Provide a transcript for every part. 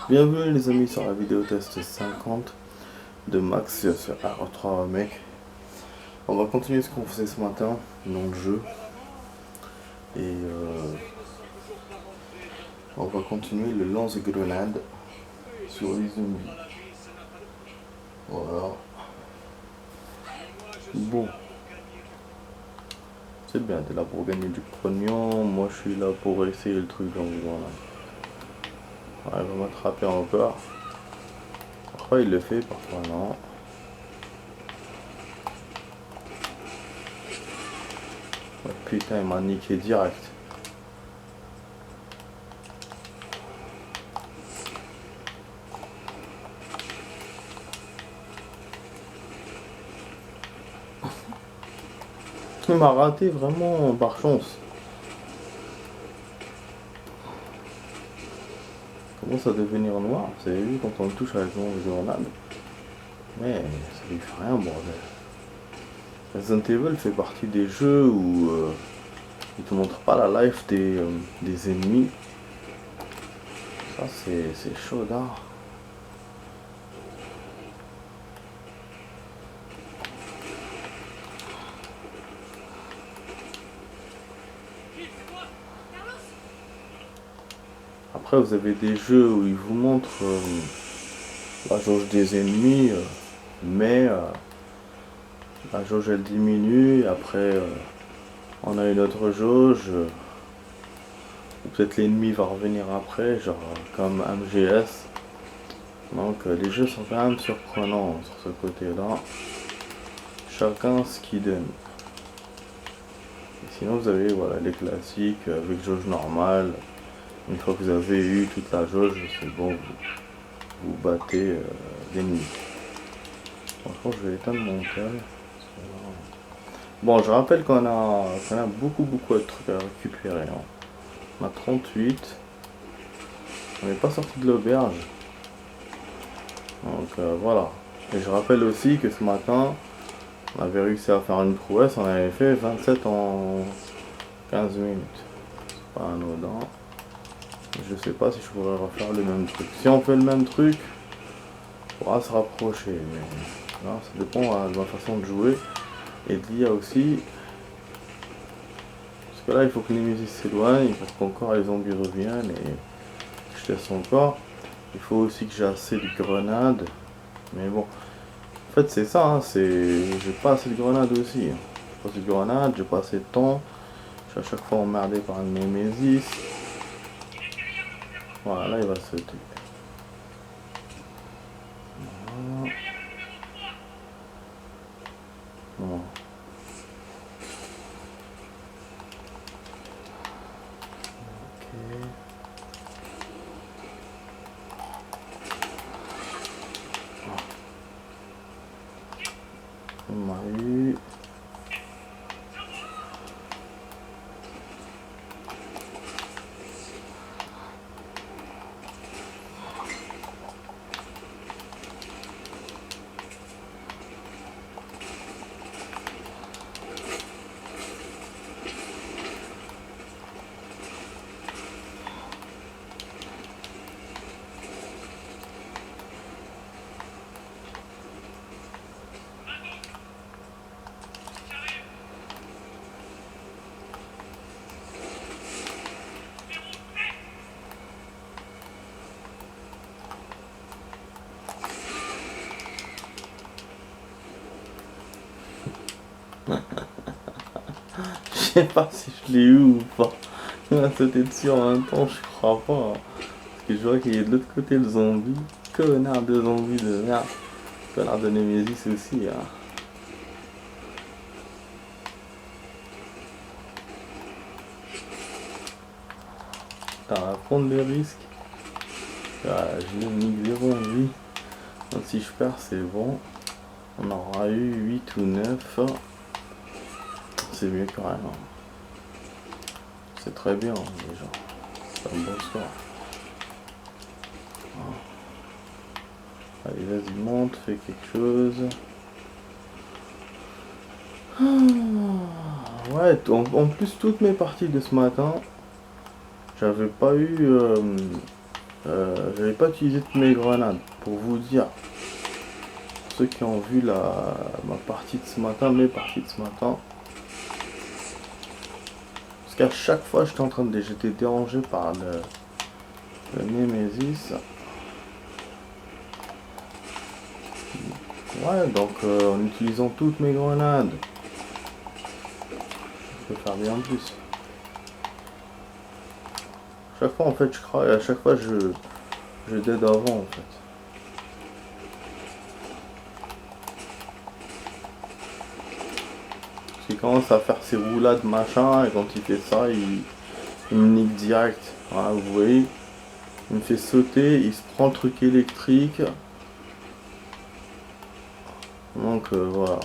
Bienvenue les amis sur la vidéo test 50 de Max sur R3 Remake. On va continuer ce qu'on faisait ce matin dans le jeu. Et on va continuer le lance-grenade sur les zombies. Voilà. Bon. C'est bien, t'es là pour gagner du pognon. Moi je suis là pour essayer le truc, donc voilà. Ouais, il va m'attraper encore. Parfois il le fait, parfois non. Oh, putain, il m'a niqué direct. Il m'a raté vraiment par chance. Commence à devenir noir, vous avez vu quand on le touche avec mon grenade. Mais ça lui fait rien, bordel. Resident Evil fait partie des jeux où ils te montrent pas la life des ennemis. Ça c'est chaud d'art. Après vous avez des jeux où ils vous montrent la jauge des ennemis, mais la jauge elle diminue, après on a une autre jauge, ou peut-être l'ennemi va revenir après, genre comme MGS. Donc les jeux sont quand même surprenants sur ce côté-là. Chacun ce qu'il donne. Et sinon vous avez voilà, les classiques avec jauge normale. Une fois que vous avez eu toute la jauge, c'est bon, vous battez l'ennemi. Franchement je vais éteindre mon tel. Bon, je rappelle qu'on a beaucoup de trucs à récupérer. Hein. On a 38. On n'est pas sorti de l'auberge. Donc voilà. Et je rappelle aussi que ce matin, on avait réussi à faire une prouesse. On avait fait 27 en 15 minutes. C'est pas anodin. Je sais pas si je pourrais refaire le même truc. Si on fait le même truc, on pourra se rapprocher. Mais là, ça dépend de ma façon de jouer. Et de l'IA aussi. Parce que là, il faut que les musiques s'éloignent. Il faut qu'encore les zombies reviennent. Et je teste encore. Il faut aussi que j'ai assez de grenades. Mais bon. En fait, c'est ça. Hein, j'ai pas assez de grenades aussi. Hein. J'ai pas assez de grenades. J'ai pas assez de temps. Je suis à chaque fois emmerdé par une Némésis. Voilà, là, il va sauter. Voilà. Bon. On m'a eu. Je sais pas si je l'ai eu ou pas. Il m'a sauté dessus en même temps, je crois pas. Hein. Parce que je vois qu'il est de l'autre côté le zombie. Connard de zombie de merde. Connard de Némésis aussi. Hein. Putain, on va prendre le risque. Je l'ai mis 0 en vie. Donc si je perds, c'est bon. On aura eu 8 ou 9. C'est mieux que rien. C'est très bien déjà. C'est un bon score. Allez, vas-y, monte, fais quelque chose. Ouais, en plus, toutes mes parties de ce matin, j'avais pas eu J'avais pas utilisé toutes mes grenades. Pour vous dire, ceux qui ont vu ma partie de ce matin, mes parties de ce matin, parce qu'à chaque fois j'étais dérangé par le Nemesis. Ouais, donc en utilisant toutes mes grenades, je peux faire bien plus. Chaque fois en fait je craque, à chaque fois je dead avant en fait. Parce qu'il commence à faire ses roulades machin et quand il fait ça il me nique direct. Voilà, vous voyez, il me fait sauter, il se prend le truc électrique. Donc voilà.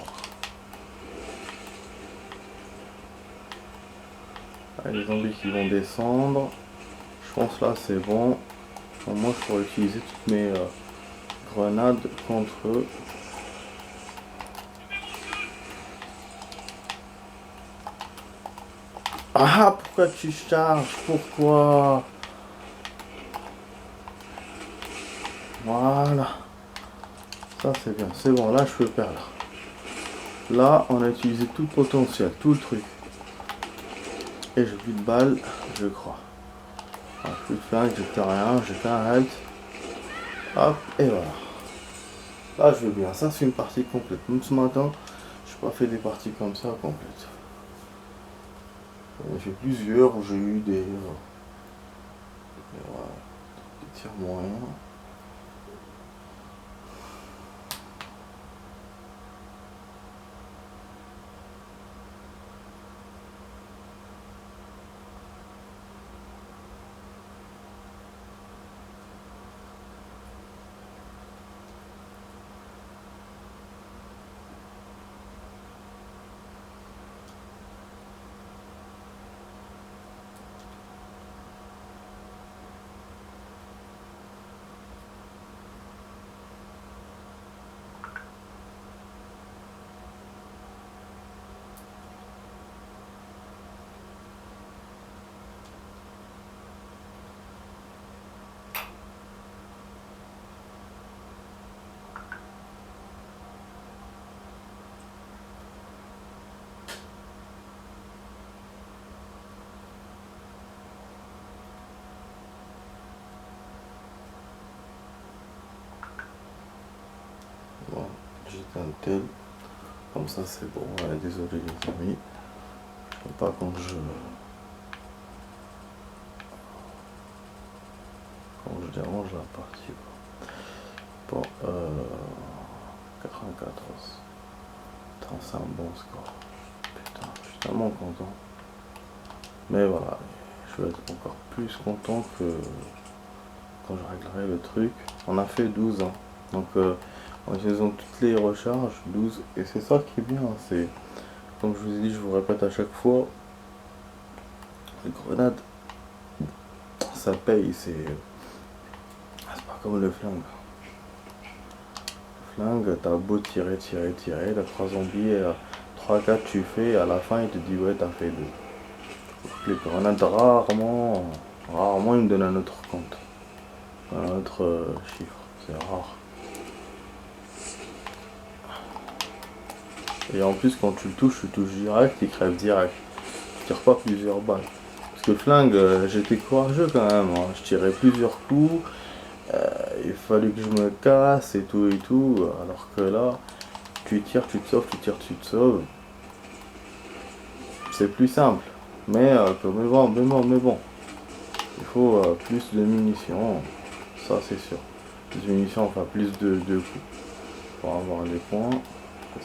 Ah, les zombies qui vont descendre. Je pense là c'est bon. Au moins je pourrais utiliser toutes mes grenades contre eux. Ah, pourquoi tu charges? Pourquoi? Voilà. Ça c'est bien. C'est bon, là je peux perdre. Là on a utilisé tout le potentiel, tout le truc. Et j'ai plus de balles, je crois. Ah, plus de flingue, j'ai plus rien, j'ai fait un health. Hop, et voilà. Là je veux bien. Ça c'est une partie complète. Même ce matin, je n'ai pas fait des parties comme ça complètes. J'ai fait plusieurs où j'ai eu des tirs moyens. Bon, j'ai un tel. Comme ça c'est bon. Ouais, désolé les amis. Je sais pas quand je dérange la partie. Bon, 94. Putain, c'est un bon score. Putain, je suis tellement content. Mais voilà, je vais être encore plus content que quand je réglerai le truc. On a fait 12 ans. Donc en utilisant toutes les recharges, 12. Et c'est ça qui est bien. C'est comme je vous ai dit, je vous répète à chaque fois, les grenades, ça paye. C'est pas comme le flingue. Flingue, t'as beau tirer, t'as 3 zombies, 3-4 tu fais, et à la fin il te dit ouais t'as fait 2. Les grenades rarement ils me donnent un autre compte. Un autre chiffre. C'est rare. Et en plus quand tu touches direct, il crève direct. Tu tires pas plusieurs balles. Parce que flingue, j'étais courageux quand même. Hein. Je tirais plusieurs coups. Il fallait que je me casse et tout. Alors que là, tu tires, tu te sauves, tu tires, tu te sauves. C'est plus simple. Mais bon. Il faut plus de munitions. Ça c'est sûr. Plus de munitions, enfin plus de coups. Pour avoir des points.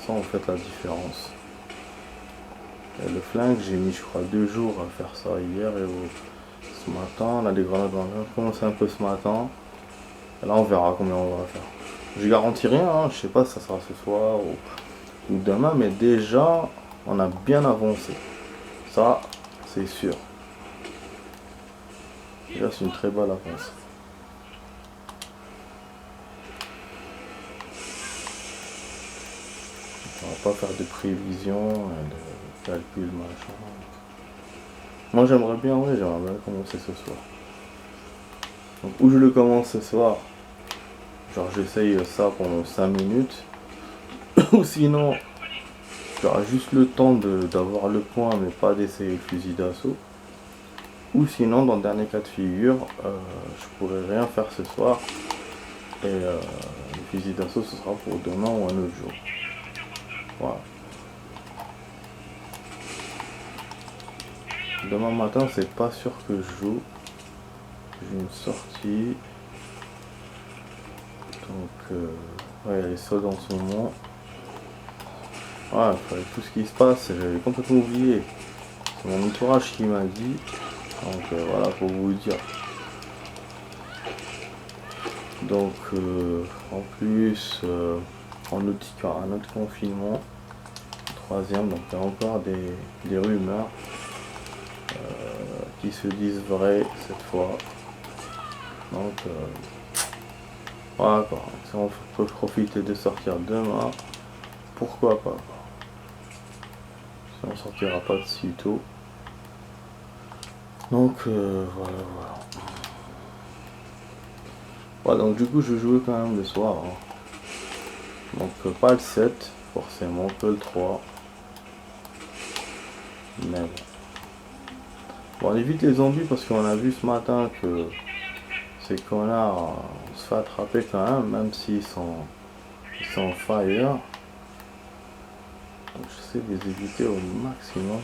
Ça on fait la différence. Et le flingue, j'ai mis je crois 2 jours à faire ça hier et ce matin. Là les grenades ont commencé un peu ce matin. Et là on verra combien on va faire. Je garantis rien, hein. Je sais pas si ça sera ce soir ou demain, mais déjà on a bien avancé. Ça, c'est sûr. Déjà c'est une très bonne avance. On va pas faire de prévisions, de calcul, machin. Moi j'aimerais bien commencer ce soir. Donc où je le commence ce soir, genre j'essaye ça pendant 5 minutes, ou sinon j'aurai juste le temps d'avoir le point mais pas d'essayer le fusil d'assaut. Ou sinon dans le dernier cas de figure, je pourrais rien faire ce soir et le fusil d'assaut ce sera pour demain ou un autre jour. Voilà. Demain matin c'est pas sûr que je joue. J'ai une sortie. Donc ouais, les soldes en ce moment. Ouais, avec tout ce qui se passe, j'avais complètement oublié. C'est mon entourage qui m'a dit. Donc voilà pour vous dire. Donc en plus, en outil, il y aura un autre confinement. Troisième, donc il y a encore des rumeurs qui se disent vraies cette fois. Donc voilà quoi. Si on peut profiter de sortir demain, pourquoi pas. Si on sortira pas de si tôt. Donc voilà. Ouais, donc du coup je jouais quand même le soir. Hein. Donc pas le 7, forcément, que le 3. Mais bon, on évite les zombies parce qu'on a vu ce matin que ces connards se fait attraper quand même s'ils sont fire. Donc j'essaie de les éviter au maximum.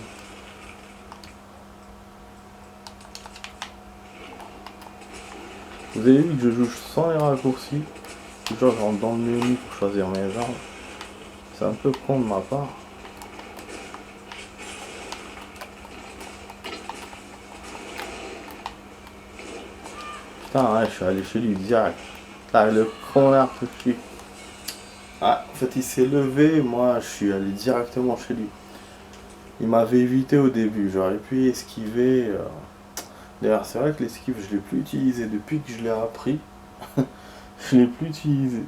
Vous avez vu que je joue sans les raccourcis. Genre je rentre dans le menu pour choisir mes armes. C'est un peu con de ma part. Putain, ouais, je suis allé chez lui direct. Là, le connard tout de suite. Ah, en fait, il s'est levé, moi, je suis allé directement chez lui. Il m'avait évité au début, j'aurais pu esquiver. D'ailleurs, c'est vrai que l'esquive, je l'ai plus utilisé depuis que je l'ai appris. Je l'ai plus utilisé.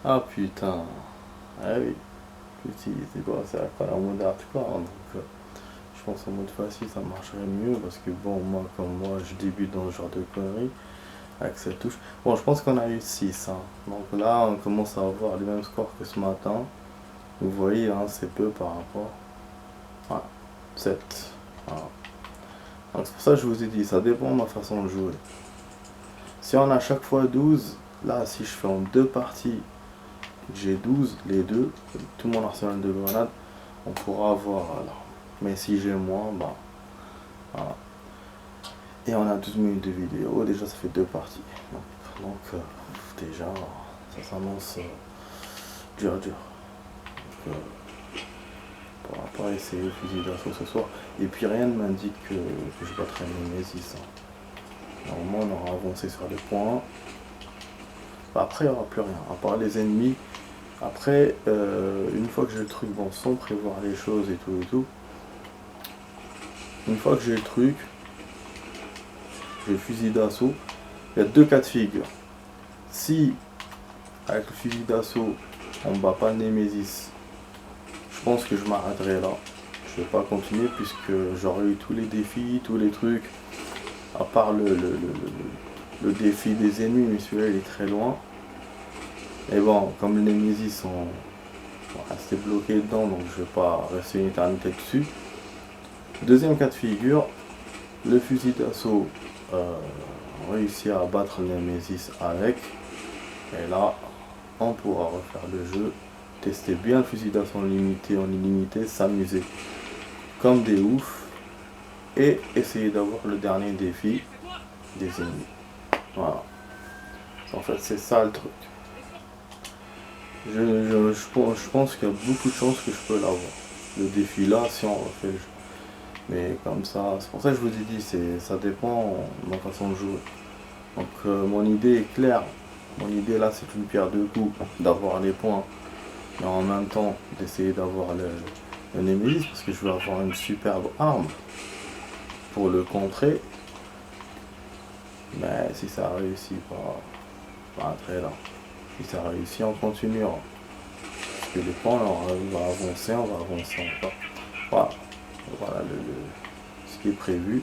Ah putain. Ah oui. Plus utilisé quoi, c'est vrai pas en mode hardcore. Donc, je pense en mode facile, ça marcherait mieux parce que bon, moi, comme moi, je débute dans ce genre de conneries. Avec cette touche. Bon, je pense qu'on a eu 6. Hein. Donc là, on commence à avoir les mêmes scores que ce matin. Vous voyez, hein, c'est peu par rapport. Ouais, 7. Voilà. Donc c'est pour ça que je vous ai dit, ça dépend de ma façon de jouer. Si on a chaque fois 12, là, si je fais en 2 parties, j'ai 12, les deux, tout mon arsenal de grenades, on pourra avoir là. Mais si j'ai moins, bah, voilà. Et on a 12 minutes de vidéo, déjà ça fait 2 parties. Donc déjà, ça s'annonce dur. Donc, on va pas essayer le fusil d'assaut ce soir. Et puis rien ne m'indique que je battrai Nemesis. Hein. Normalement on aura avancé sur les points. Bah, après il n'y aura plus rien, à part les ennemis. Après, une fois que j'ai le truc, bon, sans prévoir les choses et tout, une fois que j'ai le truc, j'ai le fusil d'assaut, il y a 2 cas de figure. Si, avec le fusil d'assaut, on ne bat pas le Nemesis, je pense que je m'arrêterai là. Je vais pas continuer puisque j'aurai eu tous les défis, tous les trucs, à part le défi des ennemis, mais celui-là il est très loin. Et bon, comme les Nemesis sont restés bloqués dedans, donc je vais pas rester une éternité dessus. Deuxième cas de figure, le fusil d'assaut réussit à battre le Nemesis avec, et là on pourra refaire le jeu, tester bien le fusil d'assaut en illimité, s'amuser comme des oufs et essayer d'avoir le dernier défi des ennemis. Voilà. En fait c'est ça le truc. Je pense qu'il y a beaucoup de chances que je peux l'avoir. Le défi là si on refait le jeu. Mais comme ça, c'est pour ça que je vous ai dit, ça dépend de ma façon de jouer. Donc mon idée est claire. Mon idée là c'est une pierre deux coups, d'avoir les points. Mais en même temps d'essayer d'avoir le Nemesis parce que je veux avoir une superbe arme pour le contrer. Mais si ça réussit pas très là. Si ça réussit on continuera. Parce que les points on va avancer encore. Voilà. Voilà ce qui est prévu.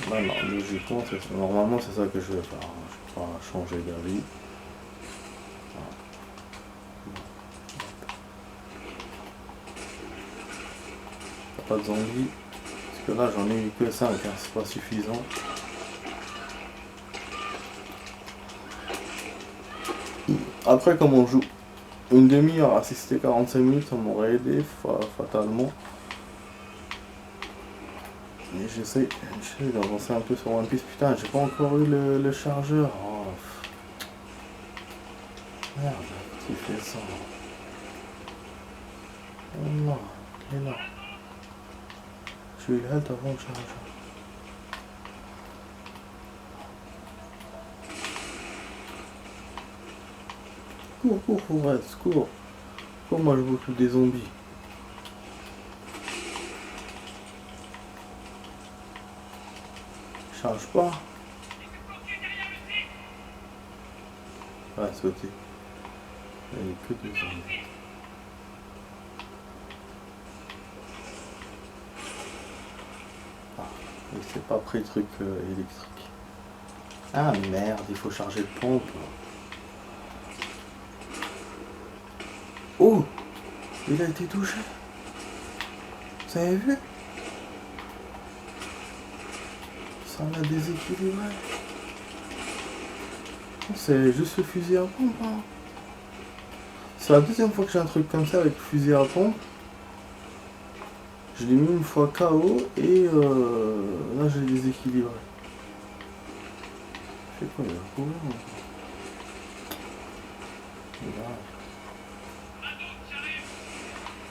Là, non, logiquement, normalement, c'est ça que je vais faire. Je vais pas changer d'avis. Pas de zombies. Parce que là, j'en ai eu que 5, hein, c'est pas suffisant. Après, comme on joue une demi-heure à 45 minutes, ça m'aurait aidé fatalement. Mais j'essaie d'avancer un peu sur One Piece. Putain, j'ai pas encore eu le chargeur. Oh, merde, qui fait ça. Oh non, il est là. J'ai eu le health avant le chargeur. Cours, reste, cours. Cours, moi je m'occupe des zombies. Charge pas. Ah, sauter. Il n'y a que des zombies. Ah, il s'est pas pris le truc électrique. Ah merde, il faut charger de pompe. Oh, il a été touché. Vous avez vu? Ça l'a déséquilibré. C'est juste le fusil à pompe. Hein. C'est la deuxième fois que j'ai un truc comme ça avec le fusil à pompe. Je l'ai mis une fois KO et là je l'ai déséquilibré. Je sais quoi, il va courir.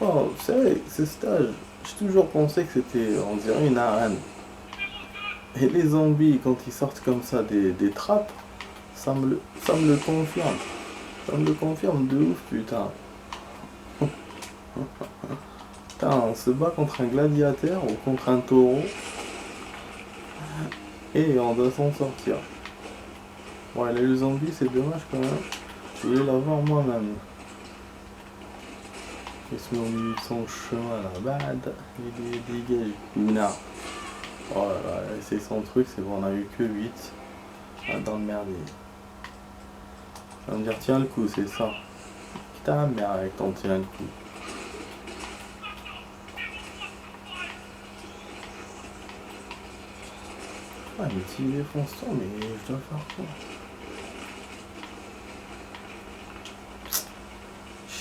Oh, vous savez, ce stage, j'ai toujours pensé que c'était, on dirait, une arène. Et les zombies, quand ils sortent comme ça des trappes, ça me le confirme. Ça me le confirme de ouf, putain. Putain, on se bat contre un gladiateur ou contre un taureau. Et on doit s'en sortir. Ouais, les zombies, c'est dommage quand même. Je voulais l'avoir moi-même. Il se met au milieu de son chemin là. Bad. Il dégage. Ouna. Oh là là, c'est son truc, c'est bon, on a eu que 8. Ah, dans le merdier. Tu vas me dire, tiens le coup, c'est ça. Putain, merde avec ton tiens le coup. Ah, mais s'il défonce ça, mais je dois faire quoi?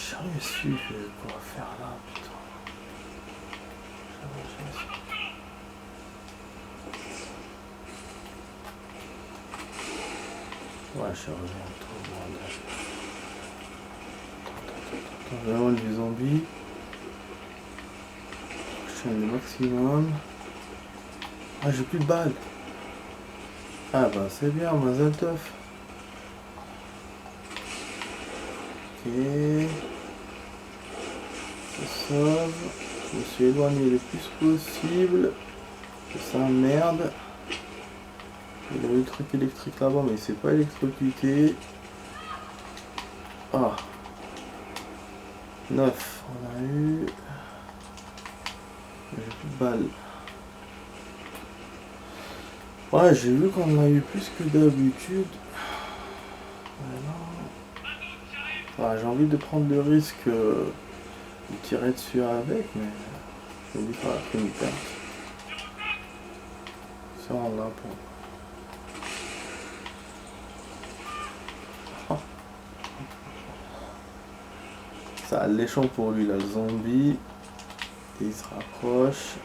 J'avais su quoi faire là, putain. J'avais su. Ouais, je suis revenu trop bordel. Attends, je vais avoir du zombie. Je tiens le maximum. Ah, j'ai plus de balles. Ah bah c'est bien, Mazel Tov. Ok. Je sauve. Je me suis éloigné le plus possible. C'est un merde. Il a eu le truc électrique là-bas, mais il s'est pas électrocuté. Ah. 9. On a eu. J'ai plus de balles. Ouais, j'ai vu qu'on a eu plus que d'habitude. Ouais, j'ai envie de prendre le risque de tirer dessus avec, mais je me dis qu'on a pris une perte. Ça, on l'a pour. Oh. Ça alléchant pour lui, là, le zombie. Et il se rapproche.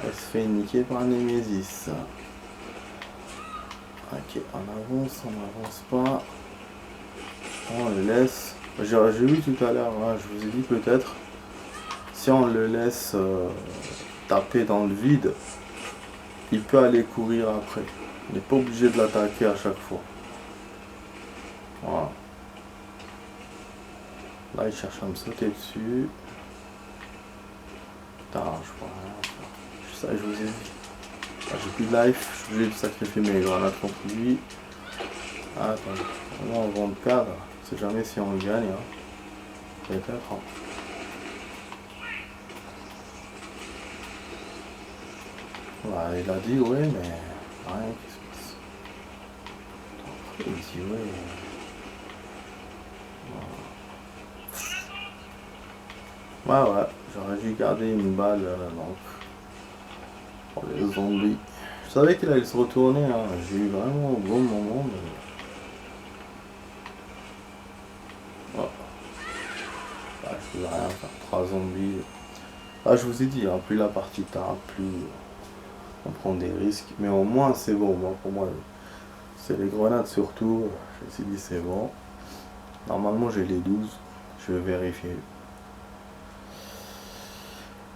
Elle se fait niquer par Nemesis. Ok, on avance pas. On le laisse. J'ai vu tout à l'heure, hein, je vous ai dit peut-être. Si on le laisse taper dans le vide, il peut aller courir après. Il n'est pas obligé de l'attaquer à chaque fois. Voilà. Là, il cherche à me sauter dessus. Putain, je vois rien. Ça, je vous ai dit. Ah, j'ai plus de life, je suis obligé de sacrifier mes grenades contre lui. Ah, attends, on va le perdre. On sait jamais si on gagne. Hein. Peut-être. Hein. Ouais, il a dit ouais, mais rien qui se passe. Il dit ouais. Ouais, ouais, j'aurais dû garder une balle donc, pour les zombies. Je savais qu'il allait se retourner, hein. J'ai eu vraiment un bon moment, mais. Oh, là, je peux rien faire. 3 zombies. Ah, je vous ai dit, hein, plus la partie tarde, plus on prend des risques. Mais au moins, c'est bon. Moi, pour moi, c'est les grenades surtout. Je me suis dit, c'est bon. Normalement, j'ai les 12. Je vais vérifier.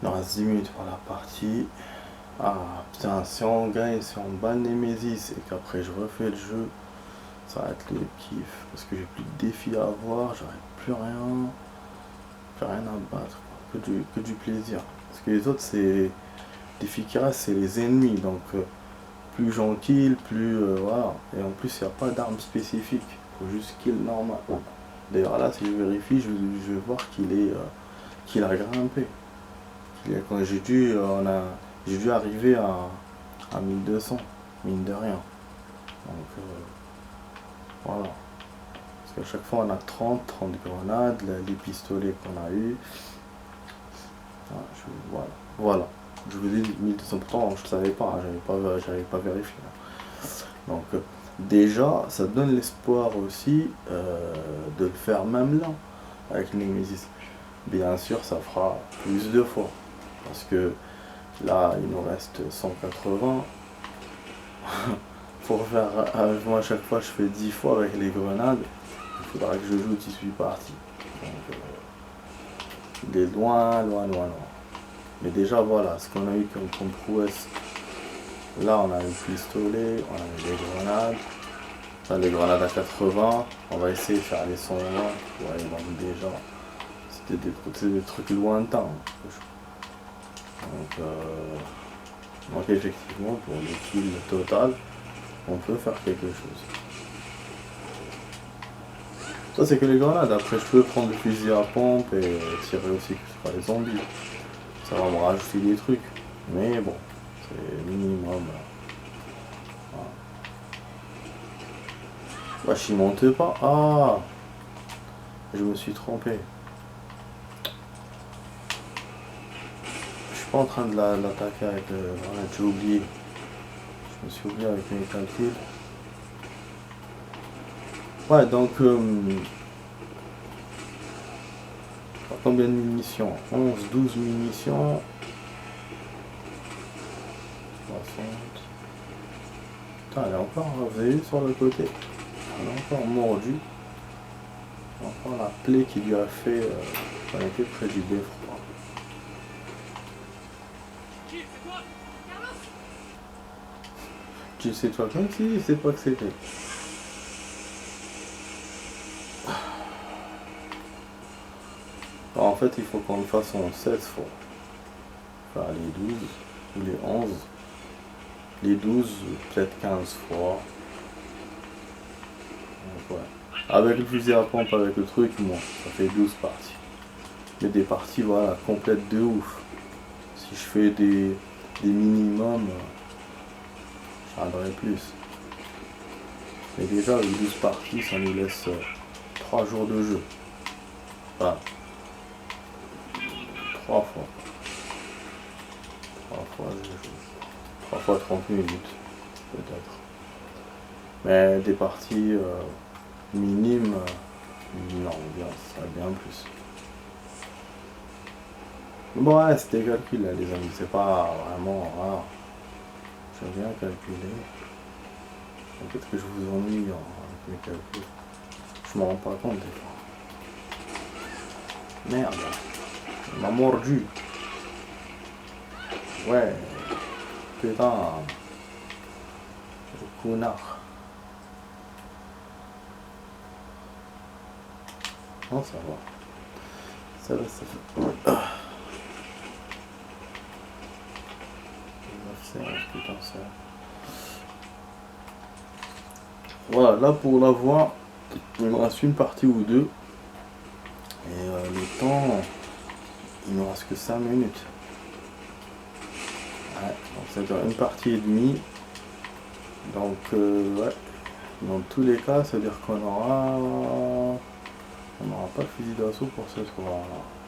Il nous reste 10 minutes pour la partie. Ah putain, si on gagne, si on bat Nemesis et qu'après je refais le jeu, ça va être le kiff. Parce que j'ai plus de défis à avoir, j'aurai plus rien à battre. Que du plaisir. Parce que les autres, c'est. Défis qui restent, c'est les ennemis. Donc plus j'en kill, plus. Voilà. Et en plus, il n'y a pas d'arme spécifique. Il faut juste kill normal. D'ailleurs là, si je vérifie, je vais voir qu'il a grimpé. Quand j'ai dû arriver à 1200, mine de rien. Donc voilà. Parce qu'à chaque fois on a 30 grenades, les pistolets qu'on a eu. Voilà. Je vous ai dit 1200, pourtant je savais pas, hein, j'avais pas vérifié. Donc déjà, ça donne l'espoir aussi de le faire même là, avec Nemesis. Bien sûr, ça fera plus de fois. Parce que là, il nous reste 180. Pour faire, moi à chaque fois je fais 10 fois avec les grenades, il faudra que je joue 18 parties. Donc il est loin. Mais déjà voilà, ce qu'on a eu comme prouesse, là on a eu le pistolet, on a eu les grenades, enfin, les grenades à 80, on va essayer de faire les 120, ouais, donc déjà, c'était des trucs lointains. Donc effectivement, pour le kill total, on peut faire quelque chose. Ça c'est que les grenades, après je peux prendre le fusil à pompe et tirer aussi sur les zombies. Ça va me rajouter des trucs. Mais bon, c'est minimum. Voilà. Wesh, il monte pas. Ah, je me suis trompé. Je suis pas en train de l'attaquer avec voilà, j'ai oublié. Je me suis oublié avec mes calculs. Ouais, donc combien de munitions? 11, 12 munitions. 60. Putain, elle est encore, vous avez vu sur le côté? Elle est encore mordue. Encore la plaie qui lui a fait quand elle était près du beffroi. Tu sais toi comme si c'est pas que c'était. En fait, il faut qu'on le fasse en 16 fois. Enfin, les 12 ou les 11. Les 12, peut-être 15 fois. Donc, ouais. Avec le fusil à pompe, avec le truc, bon, ça fait 12 parties. Mais des parties, voilà, complètes de ouf. Si je fais des minimums, j'en aurais plus. Mais déjà, avec 12 parties, ça nous laisse 3 jours de jeu. Voilà. 3 fois. 3 fois, je joue. 3 fois 30 minutes, peut-être. Mais des parties minimes, non, bien, ça va bien plus. Bon, ouais, c'était calcul, là, les amis, c'est pas vraiment rare. J'ai bien calculé. Peut-être que je vous ennuie avec mes calculs. Je m'en rends pas compte des fois. Merde, il m'a mordu. Ouais, putain, le connard. Non, ça va. Ça fait. Putain, ça. Voilà, là pour la voir, il me reste une partie ou deux. Et le temps, il me reste que 5 minutes. Ouais, donc c'est-à-dire une partie et demie. Donc ouais, dans tous les cas, c'est-à-dire qu'on aura... On n'aura pas de fusil d'assaut pour ce soir.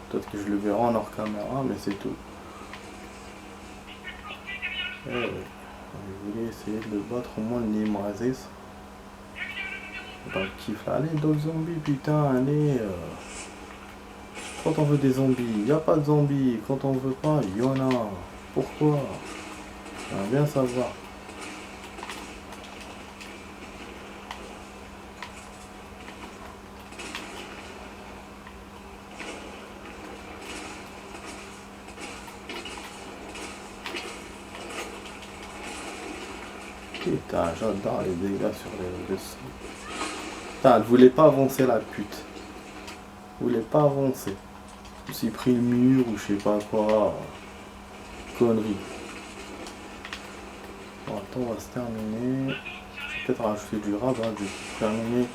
Peut-être que je le verrai en hors caméra, mais c'est tout. Eh oui. Je voulais essayer de le battre au moins le Nimrazis. Dans le kiff. Allez, d'autres zombies, putain, allez. Quand on veut des zombies, il n'y a pas de zombies. Quand on veut pas, il y en a. Pourquoi? J'aimerais bien savoir. Putain, j'adore les dégâts sur le sol. Putain, elle voulait pas avancer la pute. Elle voulait pas avancer. Je me suis pris le mur ou je sais pas quoi. Connerie. Bon, attends, on va se terminer. Je vais peut-être rajouter du rab, hein, pour terminer.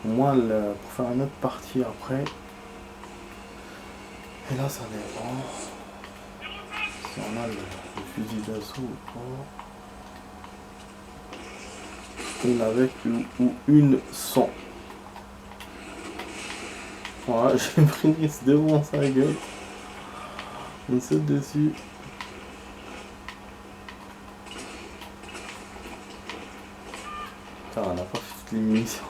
Moi, pour faire une autre partie après. Et là, ça dépend. Si on a le fusil d'assaut ou pas. Une avec ou une sans. Voilà, j'ai pris une risque devant sa gueule. On saute dessus. Putain, on n'a pas fait toutes les munitions.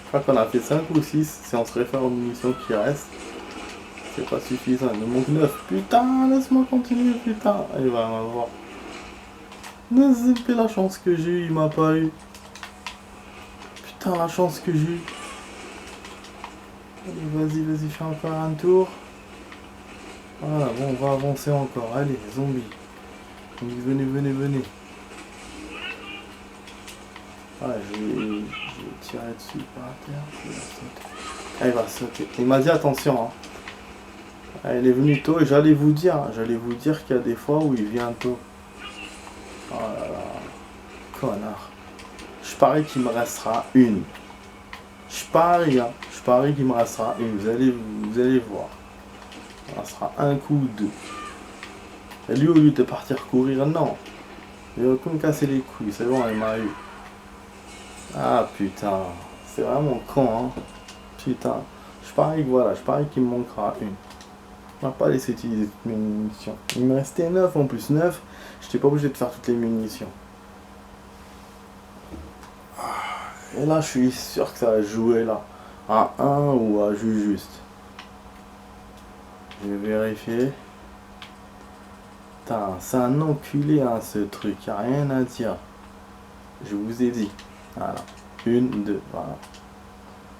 Je crois qu'on a fait 5 ou 6. Si on se réfère aux munitions qui restent, c'est pas suffisant. Il nous manque 9. Putain, laisse-moi continuer, putain. Il va m'avoir. C'est la chance que j'ai eu, il m'a pas eu. Putain, la chance que j'ai eu. Allez, vas-y, fais encore un tour. Voilà, bon, on va avancer encore. Allez, zombies. Venez. Ah, je vais tirer dessus par terre. Ah, il va sauter. Il m'a dit attention. Hein. Ah, il est venu tôt et j'allais vous dire qu'il y a des fois où il vient tôt. Oh là là. Connard. Je parie qu'il me restera une. Je parie qu'il me restera une. Vous allez voir. Il me restera un coup ou deux. Et lui, au lieu de partir courir, non. Il va comme me casser les couilles. C'est bon, il m'a eu. Ah putain. C'est vraiment con, hein. Putain. Je parie qu'il me manquera une. On va pas laisser utiliser toutes mes munitions. Il me restait 9 en plus. 9. J'étais pas obligé de faire toutes les munitions. Et là, je suis sûr que ça va jouer là. À 1 ou à juste. Je vais vérifier. Putain, c'est un enculé, hein, ce truc. Y a rien à dire. Je vous ai dit. Voilà. 1, 2.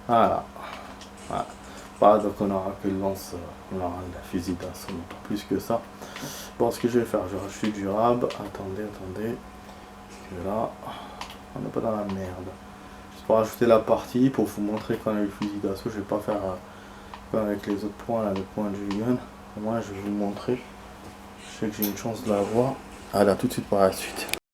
Voilà. Pas donc on aura que le lance. On aura la fusil d'assaut, mais pas plus que ça. Bon, ce que je vais faire, je rachète du rab. Attendez. Parce que là, on n'est pas dans la merde. Pour ajouter la partie, pour vous montrer qu'on a eu le fusil d'assaut, je vais pas faire comme avec les autres points, là, le point de Julian. Moi, je vais vous montrer. Je sais que j'ai une chance de l'avoir. Allez, à tout de suite par la suite.